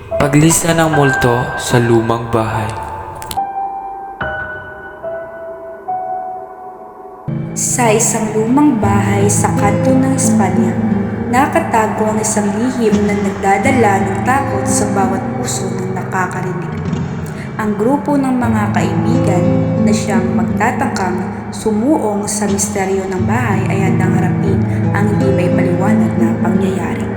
Paglista ng multo sa lumang bahay. Sa isang lumang bahay sa kanto ng Espanya, nakatago ang isang lihim na nagdadala ng takot sa bawat puso ng nakakarinig. Ang grupo ng mga kaibigan na siyang magtatangkang sumuong sa misteryo ng bahay ay handang harapin ang hindi may paliwanag na pangyayari.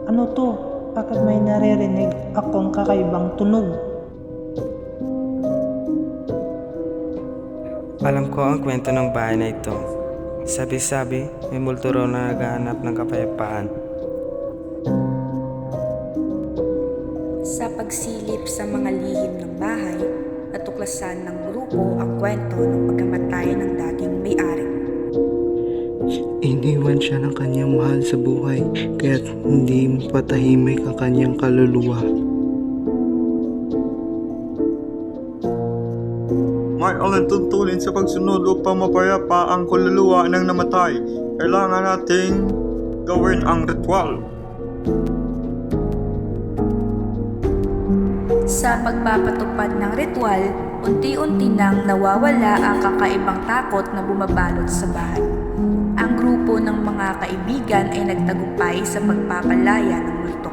Ano to? Bakit may naririnig akong kakaibang tunog? Alam ko ang kwento ng bahay na ito. Sabi-sabi, may multo raw na naghahanap ng kapayapaan. Sa pagsilip sa mga lihim ng bahay, natuklasan ng grupo ang kwento ng pagkamatay ng dating may-ari. Iniwan siya ng kanyang mahal sa buhay, kaya't hindi mapatahimik ang kanyang kaluluwa. May alintuntunin sa pagsunod upang mapayapa ang kaluluwa ng namatay. Kailangan nating gawin ang ritual. Sa pagpapatupad ng ritual, unti-unti nang nawawala ang kakaibang takot na bumabalot sa bahay. Ang grupo ng mga kaibigan ay nagtagumpay sa pagpapalaya ng multo,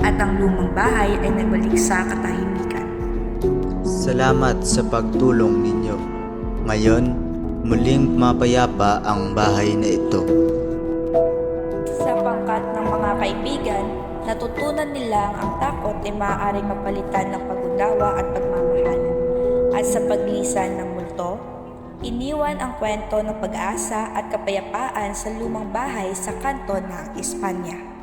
at ang lumang bahay ay nagbalik sa katahimikan. Salamat sa pagtulong ninyo. Ngayon, muling mapayapa ang bahay na ito. Sa pangkat ng mga kaibigan, natutunan nilang ang takot ay maaaring mapalitan ng pag-unawa at pagmamahalan. At sa paglisan ng multo, iniwan ang kwento ng pag-asa at kapayapaan sa lumang bahay sa kanto ng Espanya.